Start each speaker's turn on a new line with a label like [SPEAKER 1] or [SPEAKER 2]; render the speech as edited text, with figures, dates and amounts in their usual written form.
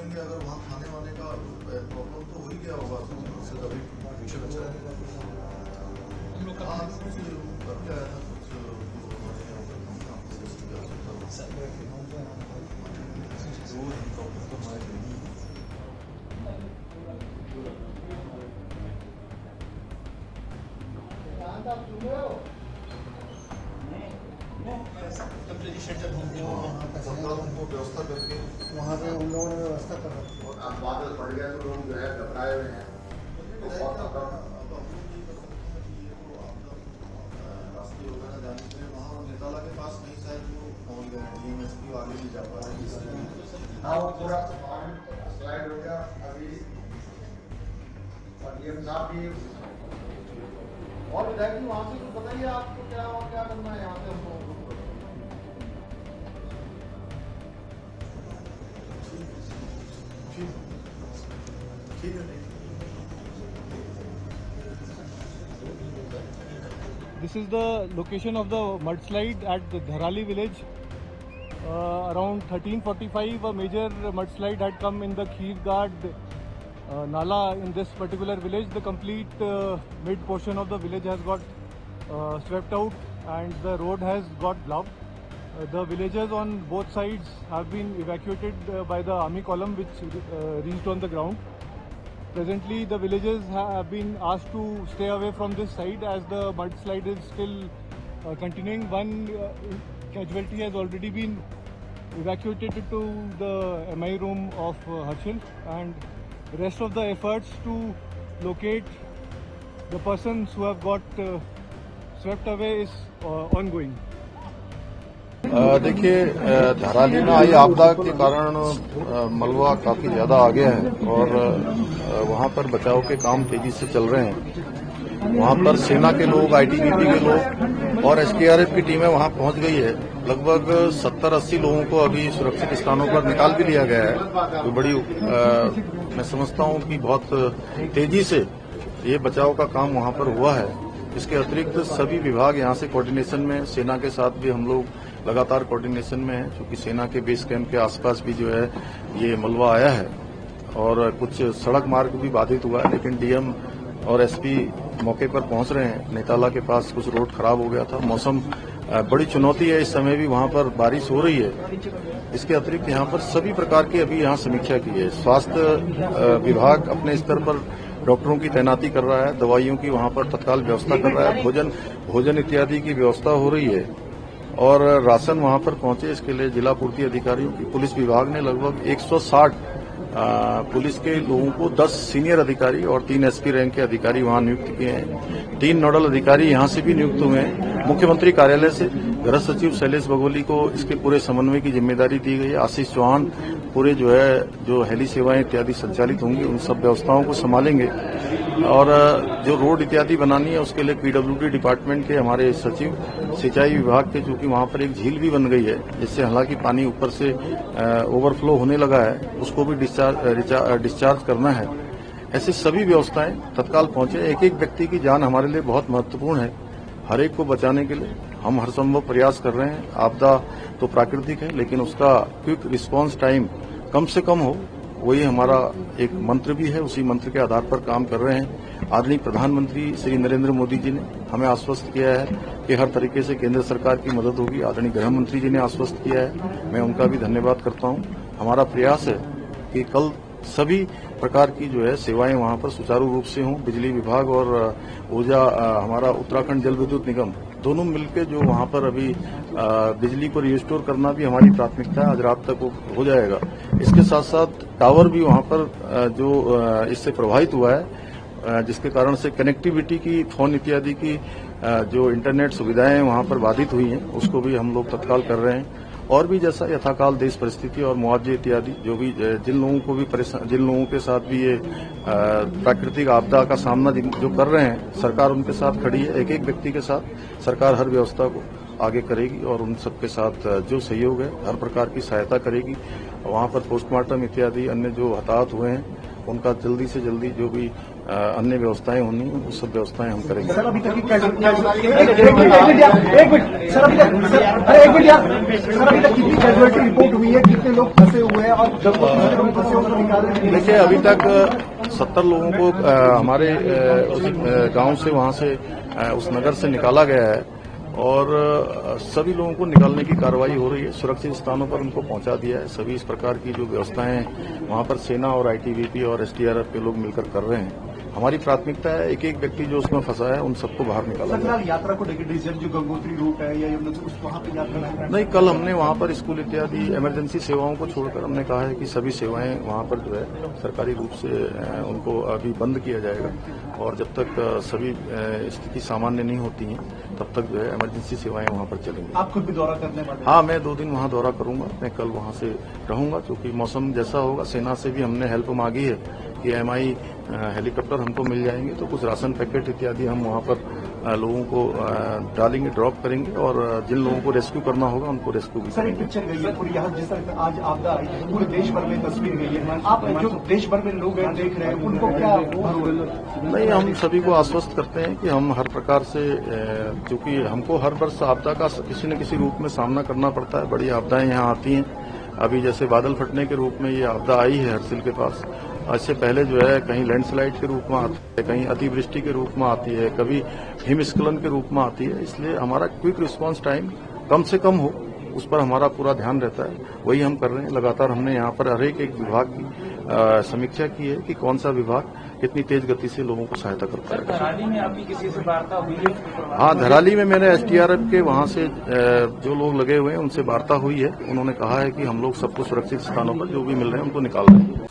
[SPEAKER 1] करेंगे, अगर वहाँ खाने वाने का प्रॉब्लम तो हो ही गया होगा, उससे कभी फ्यूचर अच्छा रहेगा। हम लोग करके आया था कुछ व्यवस्था करके
[SPEAKER 2] वहाँ पे उन लोगों ने व्यवस्था कर रखी है।
[SPEAKER 3] और अब बादल पड़ गया तो लोग जो है घबराए हुए हैं। तो
[SPEAKER 1] रास्ते वगैरह जाने के लिए वहाँ नेताला के पास नहीं, शायद वो पहुँच गए हैं, डीएमएसपी आगे नहीं जा पा रहे हैं।
[SPEAKER 3] हाँ, वो पूरा स्लाइड हो गया अभी। और डीएम साहब भी और विधायक जी वहाँ से कुछ बताइए आपको क्या और क्या करना है यहाँ पे हमको।
[SPEAKER 4] This is the location of the mudslide at the Dharali village. Around 13:45, a major mudslide had come in the Kheergad Nala in this particular village. The complete mid portion of the village has got swept out and the road has got blocked. The villagers on both sides have been evacuated by the army column which reached on the ground. Presently, the villagers have been asked to stay away from this side as the mudslide is still continuing. One casualty has already been evacuated to the MI room of Harshil, and the rest of the efforts to locate the persons who have got swept away is ongoing.
[SPEAKER 5] देखिए, धराली में आई आपदा के कारण मलबा काफी ज्यादा आ गया है और वहां पर बचाव के काम तेजी से चल रहे हैं। वहां पर सेना के लोग, आईटीबीपी के लोग और एसडीआरएफ की टीमें वहां पहुंच गई है। लगभग 70-80 लोगों को अभी सुरक्षित स्थानों पर निकाल भी लिया गया है। तो बड़ी मैं समझता हूं कि बहुत तेजी से ये बचाव का काम वहां पर हुआ है। इसके अतिरिक्त सभी विभाग यहां से कोऑर्डिनेशन में, सेना के साथ भी हम लोग लगातार कोऑर्डिनेशन में है, क्योंकि सेना के बेस कैंप के आसपास भी जो है ये मलबा आया है और कुछ सड़क मार्ग भी बाधित हुआ है। लेकिन डीएम और एसपी मौके पर पहुंच रहे हैं। नेताला के पास कुछ रोड खराब हो गया था। मौसम बड़ी चुनौती है, इस समय भी वहां पर बारिश हो रही है। इसके अतिरिक्त यहां पर सभी प्रकार की अभी यहां समीक्षा की है। स्वास्थ्य विभाग अपने स्तर पर डॉक्टरों की तैनाती कर रहा है, दवाइयों की वहां पर तत्काल व्यवस्था कर रहा है, भोजन इत्यादि की व्यवस्था हो रही है और राशन वहां पर पहुंचे इसके लिए जिला पूर्ति अधिकारियों की पुलिस विभाग ने लगभग 160 पुलिस के लोगों को 10 सीनियर अधिकारी और 3 एसपी रैंक के अधिकारी वहां नियुक्त किए हैं। 3 नोडल अधिकारी यहां से भी नियुक्त हुए हैं। मुख्यमंत्री कार्यालय से गृह सचिव शैलेश बघोली को इसके पूरे समन्वय की जिम्मेदारी दी गई है। आशीष चौहान पूरे जो हेली सेवाएं इत्यादि संचालित होंगी उन सब व्यवस्थाओं को संभालेंगे और जो रोड इत्यादि बनानी है उसके लिए पीडब्ल्यूडी डिपार्टमेंट के हमारे सचिव, सिंचाई विभाग के, चूंकि वहां पर एक झील भी बन गई है जिससे हालांकि पानी ऊपर से ओवरफ्लो होने लगा है, उसको भी डिस्चार्ज करना है। ऐसी सभी व्यवस्थाएं तत्काल पहुंचे। एक एक व्यक्ति की जान हमारे लिए बहुत महत्वपूर्ण है। हर एक को बचाने के लिए हम हर संभव प्रयास कर रहे हैं। आपदा तो प्राकृतिक है, लेकिन उसका क्विक रिस्पांस टाइम कम से कम हो, वही हमारा एक मंत्र भी है। उसी मंत्र के आधार पर काम कर रहे हैं। आदरणीय प्रधानमंत्री श्री नरेंद्र मोदी जी ने हमें आश्वस्त किया है कि हर तरीके से केंद्र सरकार की मदद होगी। आदरणीय गृह मंत्री जी ने आश्वस्त किया है, मैं उनका भी धन्यवाद करता हूं। हमारा प्रयास है कि कल सभी प्रकार की जो है सेवाएं वहां पर सुचारू रूप से हों। बिजली विभाग और ऊर्जा हमारा उत्तराखंड जल विद्युत निगम दोनों मिलकर जो वहां पर अभी बिजली को रिस्टोर करना भी हमारी प्राथमिकता है। आज रात तक वो हो जाएगा। इसके साथ साथ टावर भी वहां पर जो इससे प्रभावित हुआ है, जिसके कारण से कनेक्टिविटी की, फोन इत्यादि की जो इंटरनेट सुविधाएं वहां पर बाधित हुई हैं, उसको भी हम लोग तत्काल कर रहे हैं। और भी जैसा यथाकाल देश परिस्थिति और मुआवजे इत्यादि जो भी जिन लोगों के साथ भी ये प्राकृतिक आपदा का सामना जो कर रहे हैं, सरकार उनके साथ खड़ी है। एक एक व्यक्ति के साथ सरकार हर व्यवस्था को आगे करेगी और उन सबके साथ जो सहयोग है हर प्रकार की सहायता करेगी। वहां पर पोस्टमार्टम इत्यादि अन्य जो हताहत हुए हैं उनका जल्दी से जल्दी जो भी अन्य व्यवस्थाएं होनी वो सब व्यवस्थाएं हम करेंगे।
[SPEAKER 2] सर अभी तक की कितनी कैजुअलिटी रिपोर्ट हुई है, कितने लोग फंसे हुए हैं और जब लोग फंसे उनको निकाल रहे हैं?
[SPEAKER 5] देखिए अभी तक 70 लोगों को हमारे उस गांव से वहां से उस नगर से निकाला गया है और सभी लोगों को निकालने की कार्रवाई हो रही है। सुरक्षित स्थानों पर उनको पहुंचा दिया है। सभी इस प्रकार की जो व्यवस्थाएं वहां पर सेना और आईटीबीपी और एसडीआरएफ के लोग मिलकर कर रहे हैं। हमारी प्राथमिकता है एक एक व्यक्ति जो उसमें फंसा है उन सबको बाहर निकाला जाए।
[SPEAKER 2] यात्रा को लेकर डिसीजन जो गंगोत्री रूट है या वहां पे यात्रा
[SPEAKER 5] नहीं, कल हमने वहां पर स्कूल इत्यादि इमरजेंसी सेवाओं को छोड़कर हमने कहा है कि सभी सेवाएं वहां पर जो है सरकारी रूप से उनको अभी बंद किया जाएगा और जब तक सभी स्थिति सामान्य नहीं होती है तब तक जो है इमरजेंसी सेवाएं वहां पर चलेंगी।
[SPEAKER 2] आप खुद भी दौरा करने वाले?
[SPEAKER 5] हाँ, मैं 2 दिन वहां दौरा करूंगा। मैं कल वहां से रहूंगा क्योंकि मौसम जैसा होगा। सेना से भी हमने हेल्प मांगी है कि एमआई हेलीकॉप्टर हमको मिल जाएंगे तो कुछ राशन पैकेट इत्यादि हम वहां पर लोगों को डालेंगे, ड्रॉप करेंगे और जिन लोगों को रेस्क्यू करना होगा उनको रेस्क्यू भी करेंगे।
[SPEAKER 2] पिक्चर गई है पूरी, यहाँ जिस तरह आज आपदा आई है पूरे देश भर में तस्वीर गई है, आप जो देश भर में लोग देख रहे हैं उनको क्या?
[SPEAKER 5] नहीं, हम सभी को आश्वस्त करते हैं कि हम हर प्रकार से, क्योंकि हमको हर वर्ष आपदा का किसी न किसी रूप में सामना करना पड़ता है। बड़ी आपदाएं यहाँ आती हैं। अभी जैसे बादल फटने के रूप में ये आपदा आई है हरसिल के पास। इससे पहले जो है कहीं लैंडस्लाइड के रूप में आती है, कहीं अतिवृष्टि के रूप में आती है, कभी हिमस्खलन के रूप में आती है। इसलिए हमारा क्विक रिस्पांस टाइम कम से कम हो, उस पर हमारा पूरा ध्यान रहता है। वही हम कर रहे हैं। लगातार हमने यहाँ पर हर एक विभाग की समीक्षा की है कि कौन सा विभाग कितनी तेज गति से लोगों को सहायता करता है।
[SPEAKER 6] धराली में आपकी किसी से वार्ता हुई है?
[SPEAKER 5] हाँ, धराली में मैंने एसडीआरएफ के वहां से जो लोग लगे हुए हैं उनसे वार्ता हुई है। उन्होंने कहा है कि हम लोग सबको सुरक्षित स्थानों पर जो भी मिल रहे हैं उनको निकाल रहे हैं।